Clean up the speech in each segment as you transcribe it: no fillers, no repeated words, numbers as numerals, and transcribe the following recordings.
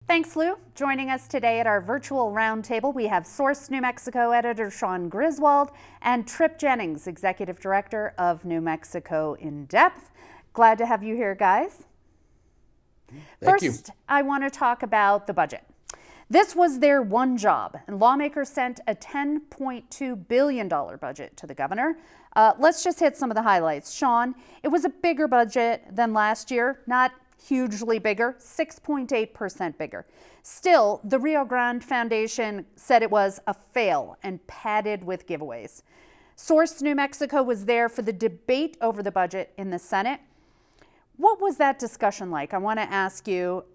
Thanks, Lou. Joining us today at our virtual roundtable, we have Source New Mexico editor Sean Griswold and Trip Jennings, executive director of New Mexico In Depth. Glad to have you here, guys. Thank you. First, I want to talk about the budget. This was their one job, and lawmakers sent a $10.2 billion budget to the governor. Let's just hit some of the highlights. Sean, it was a bigger budget than last year, not hugely bigger, 6.8% bigger. Still, the Rio Grande Foundation said it was a fail and padded with giveaways. Source New Mexico was there for the debate over the budget in the Senate. What was that discussion like? I want to ask you.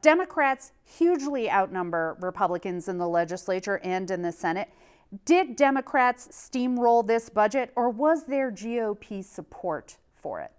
Democrats hugely outnumber Republicans in the legislature and in the Senate. Did Democrats steamroll this budget, or was there GOP support for it?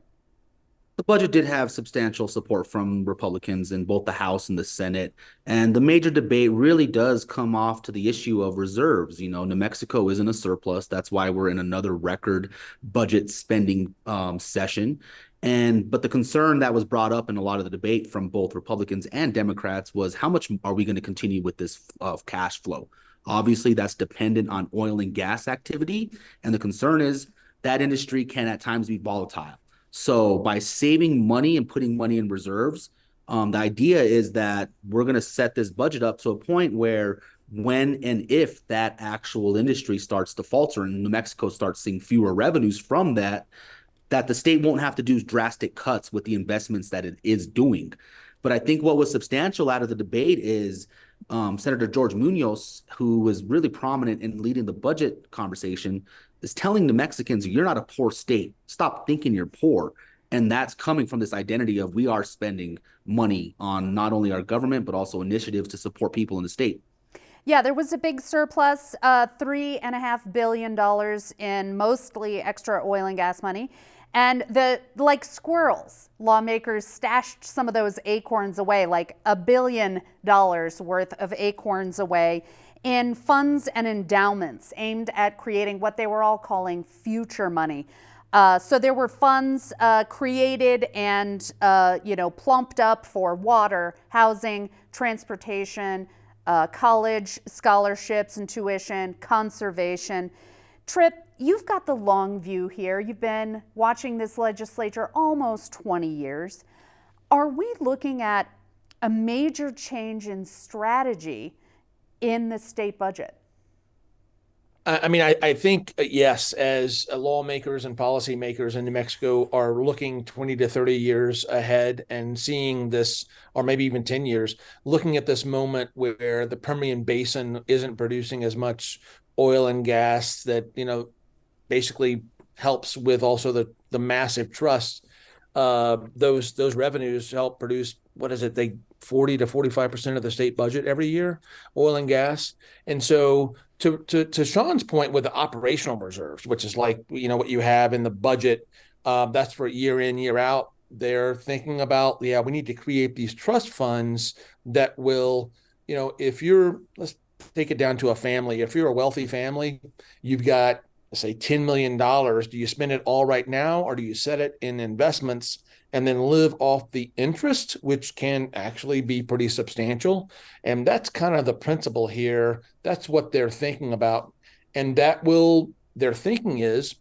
The budget did have substantial support from Republicans in both the House and the Senate. And the major debate really does come off to the issue of reserves. You know, New Mexico is in a surplus. That's why we're in another record budget spending session. But the concern that was brought up in a lot of the debate from both Republicans and Democrats was, how much are we going to continue with this cash flow? Obviously, that's dependent on oil and gas activity. And the concern is that industry can at times be volatile. So by saving money and putting money in reserves, the idea is that we're going to set this budget up to a point where when and if that actual industry starts to falter and New Mexico starts seeing fewer revenues from that the state won't have to do drastic cuts with the investments that it is doing. But I think what was substantial out of the debate is Senator George Munoz, who was really prominent in leading the budget conversation, is telling New Mexicans, you're not a poor state. Stop thinking you're poor. And that's coming from this identity of we are spending money on not only our government, but also initiatives to support people in the state. Yeah, there was a big surplus, $3.5 billion in mostly extra oil and gas money. And like squirrels, lawmakers stashed some of those acorns away, like $1 billion worth of acorns away in funds and endowments aimed at creating what they were all calling future money. So there were funds created and plumped up for water, housing, transportation, college scholarships and tuition, conservation. Trip, you've got the long view here. You've been watching this legislature almost 20 years. Are we looking at a major change in strategy in the state budget? I think, yes, as lawmakers and policymakers in New Mexico are looking 20 to 30 years ahead and seeing this, or maybe even 10 years, looking at this moment where the Permian Basin isn't producing as much oil and gas that, basically helps with also the massive trust. Those revenues help produce, 40 to 45% of the state budget every year, oil and gas. And so to Sean's point with the operational reserves, which is like, what you have in the budget, that's for year in, year out. They're thinking about, we need to create these trust funds that will, let's take it down to a family. If you're a wealthy family, you've got, let's say, $10 million. Do you spend it all right now, or do you set it in investments and then live off the interest, which can actually be pretty substantial? And that's kind of the principle here. That's what they're thinking about. And their thinking is,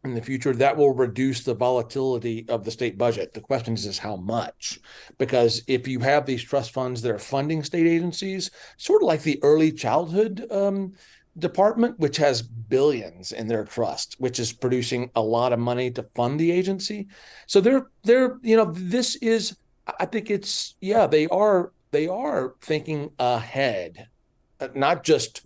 in the future, that will reduce the volatility of the state budget. The question is how much? Because if you have these trust funds that are funding state agencies, sort of like the early childhood department, which has billions in their trust, which is producing a lot of money to fund the agency. So this is, I think it's, they are thinking ahead, not just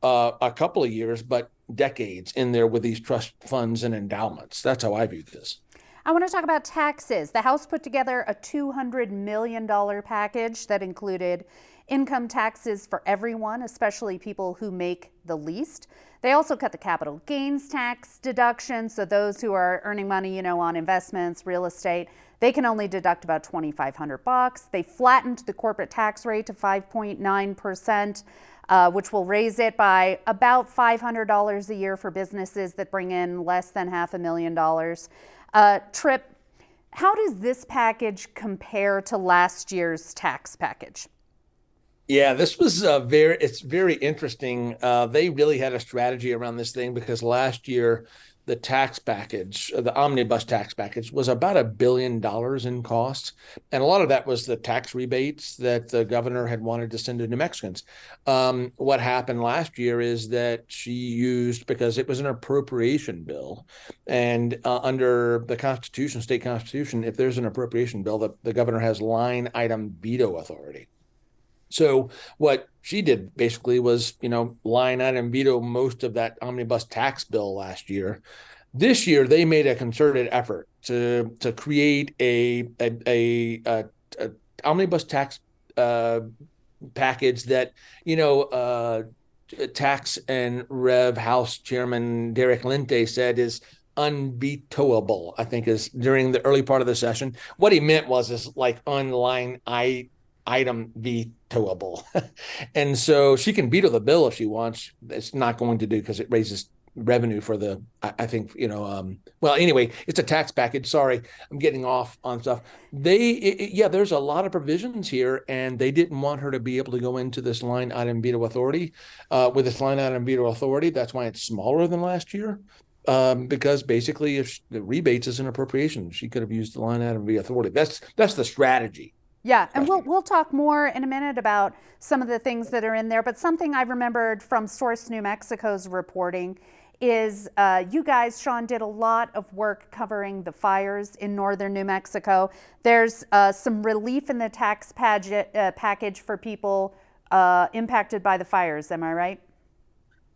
a couple of years, but decades in there with these trust funds and endowments. That's how I view this. I want to talk about taxes. The House put together a $200 million package that included income taxes for everyone, especially people who make the least. They also cut the capital gains tax deduction, so those who are earning money, on investments, real estate, they can only deduct about $2,500. They flattened the corporate tax rate to 5.9%. Which will raise it by about $500 a year for businesses that bring in less than $500,000. Trip, how does this package compare to last year's tax package? Yeah, this was it's very interesting. They really had a strategy around this thing because last year the tax package, the omnibus tax package, was about $1 billion in costs, and a lot of that was the tax rebates that the governor had wanted to send to New Mexicans. What happened last year is that she used, because it was an appropriation bill, and under the Constitution, state constitution, if there's an appropriation bill, the governor has line item veto authority. So what she did basically was, line item veto most of that omnibus tax bill last year. This year, they made a concerted effort to create a omnibus tax package that, Tax and Rev House Chairman Derek Lente said is unvetoable. I think is during the early part of the session. What he meant was is like online item vetoable. And so she can veto the bill if she wants. It's not going to do because it raises revenue for the, I think, well, anyway, it's a tax package. Sorry, I'm getting off on stuff. There's a lot of provisions here, and they didn't want her to be able to go into this line item veto authority. With this line item veto authority, that's why it's smaller than last year. Because basically, if the rebates is an appropriation, she could have used the line item veto authority. That's the strategy. Yeah, and we'll talk more in a minute about some of the things that are in there. But something I remembered from Source New Mexico's reporting is you guys, Sean, did a lot of work covering the fires in northern New Mexico. There's some relief in the tax package for people impacted by the fires. Am I right?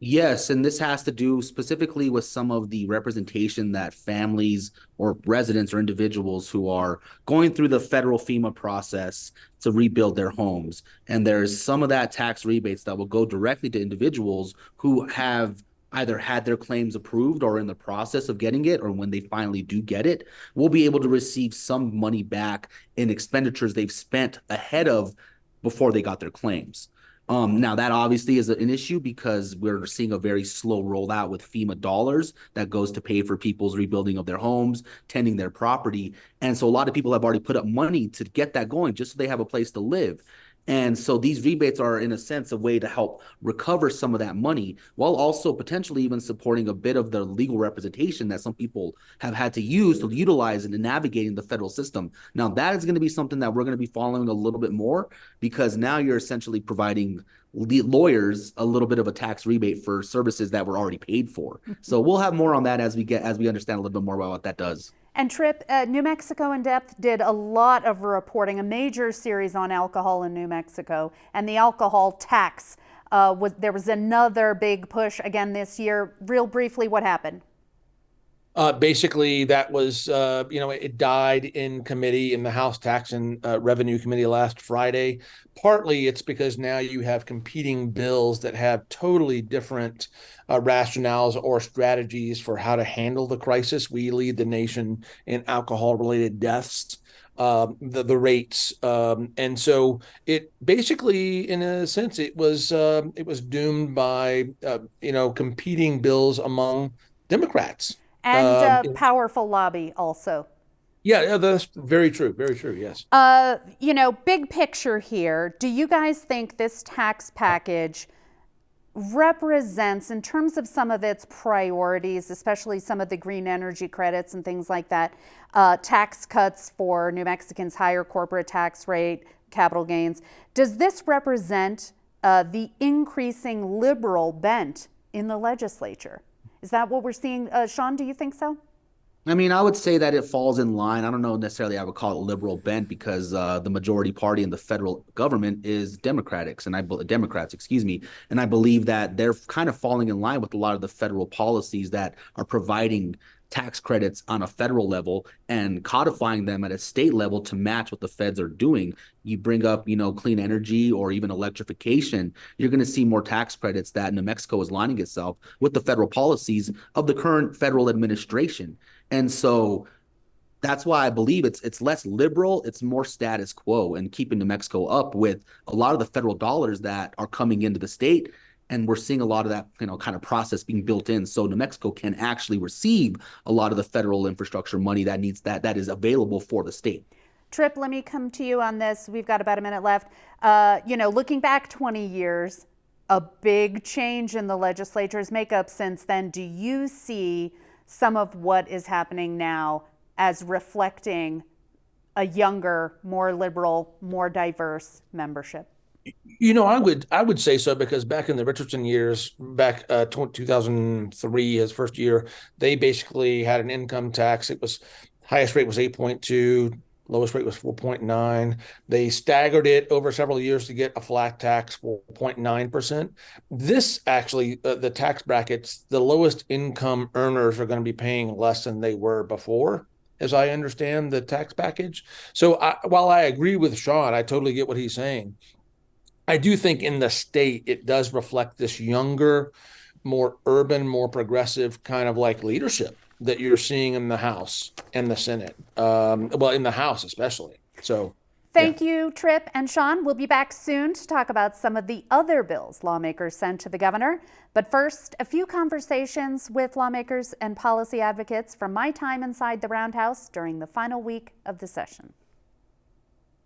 Yes, and this has to do specifically with some of the representation that families or residents or individuals who are going through the federal FEMA process to rebuild their homes. And there's some of that tax rebates that will go directly to individuals who have either had their claims approved or in the process of getting it, or when they finally do get it, will be able to receive some money back in expenditures they've spent ahead of before they got their claims. Now that obviously is an issue because we're seeing a very slow rollout with FEMA dollars that goes to pay for people's rebuilding of their homes, tending their property. And so a lot of people have already put up money to get that going just so they have a place to live. And so these rebates are, in a sense, a way to help recover some of that money while also potentially even supporting a bit of the legal representation that some people have had to use to utilize in navigating the federal system. Now, that is going to be something that we're going to be following a little bit more because now you're essentially providing lawyers a little bit of a tax rebate for services that were already paid for. So we'll have more on that as we understand a little bit more about what that does. And Trip, New Mexico in Depth did a lot of reporting, a major series on alcohol in New Mexico, and the alcohol tax. There was another big push again this year. Real briefly, what happened? Basically, that was, it died in committee in the House Tax and Revenue Committee last Friday. Partly it's because now you have competing bills that have totally different rationales or strategies for how to handle the crisis. We lead the nation in alcohol-related deaths. The rates, and so it basically, in a sense, it was doomed by competing bills among Democrats. And powerful lobby also. Yeah, that's very true. Very true. Yes. Big picture here. Do you guys think this tax package represents, in terms of some of its priorities, especially some of the green energy credits and things like that, tax cuts for New Mexicans, higher corporate tax rate, capital gains, does this represent the increasing liberal bent in the legislature? Is that what we're seeing? Sean, do you think so? I mean, I would say that it falls in line. I don't know necessarily I would call it liberal bent because the majority party in the federal government is Democrats, excuse me. And I believe that they're kind of falling in line with a lot of the federal policies that are providing tax credits on a federal level and codifying them at a state level to match what the feds are doing. You bring up, clean energy or even electrification, you're going to see more tax credits that New Mexico is lining itself with the federal policies of the current federal administration. And so that's why I believe it's less liberal, it's more status quo and keeping New Mexico up with a lot of the federal dollars that are coming into the state. And we're seeing a lot of that, kind of process being built in. So New Mexico can actually receive a lot of the federal infrastructure money that is available for the state. Tripp, let me come to you on this. We've got about a minute left. Looking back 20 years, a big change in the legislature's makeup since then. Do you see some of what is happening now as reflecting a younger, more liberal, more diverse membership? I would say so, because back in the Richardson years, back 2003, his first year, they basically had an income tax. It was highest rate was 8.2, lowest rate was 4.9. They staggered it over several years to get a flat tax 4.9%. This actually, the tax brackets, the lowest income earners are going to be paying less than they were before, as I understand the tax package. So while I agree with Sean, I totally get what he's saying. I do think in the state, it does reflect this younger, more urban, more progressive kind of like leadership that you're seeing in the House and the Senate. In the House especially. So thank you, Tripp and Sean. We'll be back soon to talk about some of the other bills lawmakers sent to the governor. But first, a few conversations with lawmakers and policy advocates from my time inside the Roundhouse during the final week of the session.